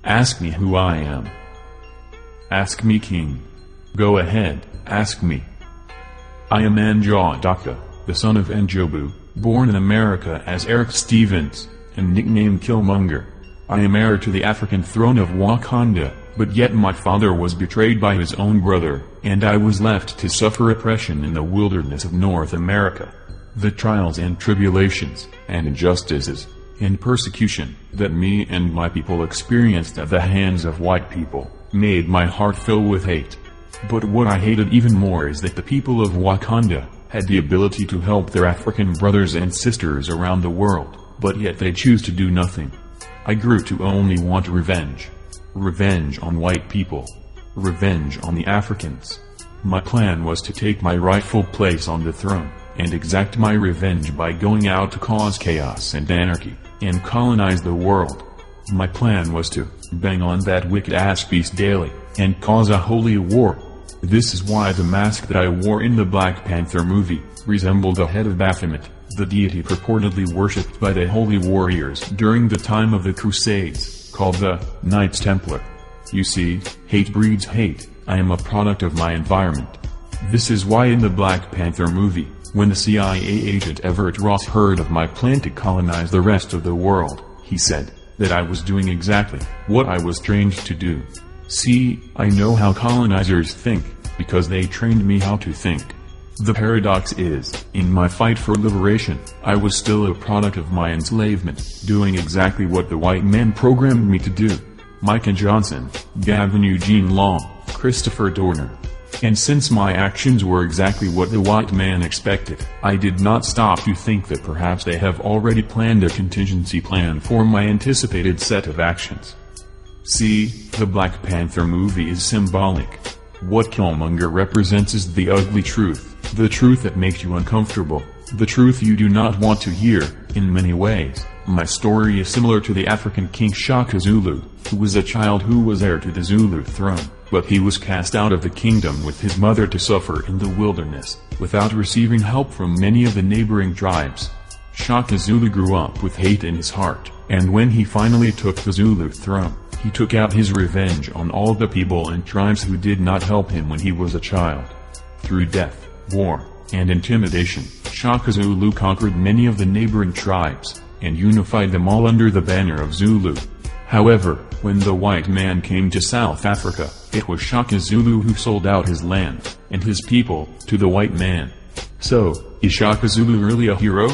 Ask me who I am. Ask me, king. Go ahead, ask me. I am Anjadaka, the son of Njobu, born in America as Eric Stevens, and nicknamed Killmonger. I am heir to the African throne of Wakanda, but yet my father was betrayed by his own brother, and I was left to suffer oppression in the wilderness of North America. The trials and tribulations, and injustices, and persecution, that me and my people experienced at the hands of white people, made my heart fill with hate. But what I hated even more is that the people of Wakanda had the ability to help their African brothers and sisters around the world, but yet they choose to do nothing. I grew to only want revenge. Revenge on white people. Revenge on the Africans. My plan was to take my rightful place on the throne, and exact my revenge by going out to cause chaos and anarchy, and colonize the world. My plan was to bang on that wicked-ass beast daily, and cause a holy war. This is why the mask that I wore in the Black Panther movie resembled the head of Baphomet, the deity purportedly worshipped by the holy warriors during the time of the Crusades, called the Knights Templar. You see, hate breeds hate. I am a product of my environment. This is why in the Black Panther movie, when the CIA agent Everett Ross heard of my plan to colonize the rest of the world, he said that I was doing exactly what I was trained to do. See, I know how colonizers think, because they trained me how to think. The paradox is, in my fight for liberation, I was still a product of my enslavement, doing exactly what the white men programmed me to do. Micah Johnson, Gavin Eugene Long, Christopher Dorner. And since my actions were exactly what the white man expected, I did not stop to think that perhaps they have already planned a contingency plan for my anticipated set of actions. See, the Black Panther movie is symbolic. What Killmonger represents is the ugly truth, the truth that makes you uncomfortable, the truth you do not want to hear. In many ways, my story is similar to the African King Shaka Zulu, who was a child who was heir to the Zulu throne, but he was cast out of the kingdom with his mother to suffer in the wilderness, without receiving help from many of the neighboring tribes. Shaka Zulu grew up with hate in his heart, and when he finally took the Zulu throne, he took out his revenge on all the people and tribes who did not help him when he was a child. Through death, war, and intimidation, Shaka Zulu conquered many of the neighboring tribes, and unified them all under the banner of Zulu. However, when the white man came to South Africa, it was Shaka Zulu who sold out his land, and his people, to the white man. So, is Shaka Zulu really a hero?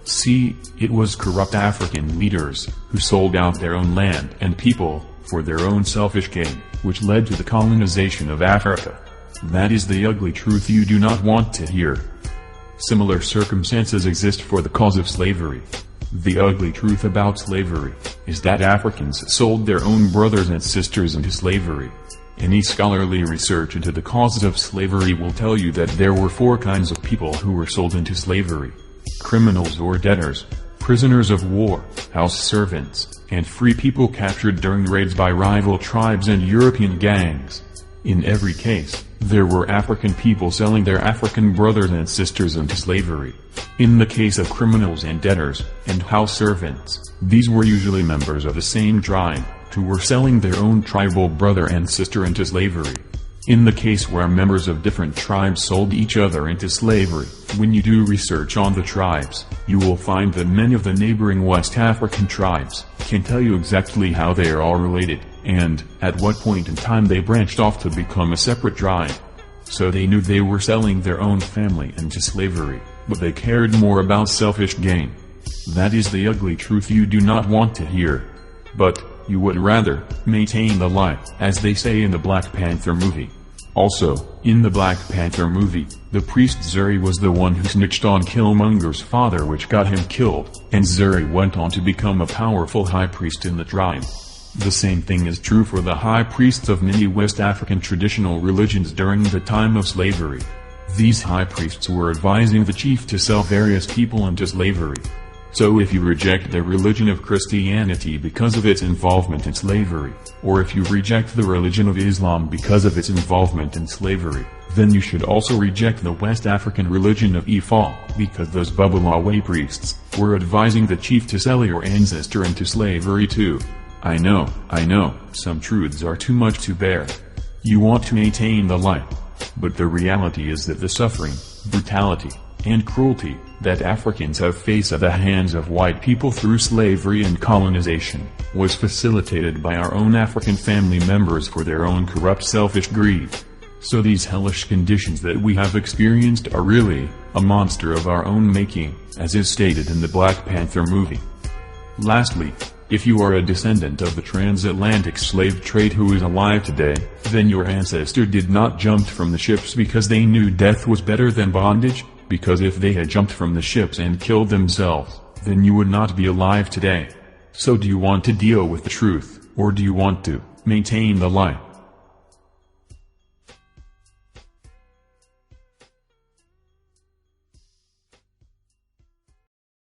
See, it was corrupt African leaders, who sold out their own land and people, for their own selfish gain, which led to the colonization of Africa. That is the ugly truth you do not want to hear. Similar circumstances exist for the cause of slavery. The ugly truth about slavery is that Africans sold their own brothers and sisters into slavery. Any scholarly research into the causes of slavery will tell you that there were 4 kinds of people who were sold into slavery: criminals or debtors, prisoners of war, house servants, and free people captured during raids by rival tribes and European gangs. In every case, there were African people selling their African brothers and sisters into slavery. In the case of criminals and debtors, and house servants, these were usually members of the same tribe, who were selling their own tribal brother and sister into slavery. In the case where members of different tribes sold each other into slavery, when you do research on the tribes, you will find that many of the neighboring West African tribes can tell you exactly how they are all related, and at what point in time they branched off to become a separate tribe. So they knew they were selling their own family into slavery, but they cared more about selfish gain. That is the ugly truth you do not want to hear. But you would rather maintain the lie, as they say in the Black Panther movie. Also, in the Black Panther movie, the priest Zuri was the one who snitched on Killmonger's father, which got him killed, and Zuri went on to become a powerful high priest in the tribe. The same thing is true for the high priests of many West African traditional religions during the time of slavery. These high priests were advising the chief to sell various people into slavery. So if you reject the religion of Christianity because of its involvement in slavery, or if you reject the religion of Islam because of its involvement in slavery, then you should also reject the West African religion of Ifa, because those Babalawe priests were advising the chief to sell your ancestor into slavery too. I know, some truths are too much to bear. You want to maintain the lie. But the reality is that the suffering, brutality, and cruelty that Africans have faced at the hands of white people through slavery and colonization was facilitated by our own African family members for their own corrupt selfish greed. So these hellish conditions that we have experienced are really a monster of our own making, as is stated in the Black Panther movie. Lastly, if you are a descendant of the transatlantic slave trade who is alive today, then your ancestor did not jump from the ships because they knew death was better than bondage, because if they had jumped from the ships and killed themselves, then you would not be alive today. So do you want to deal with the truth, or do you want to maintain the lie?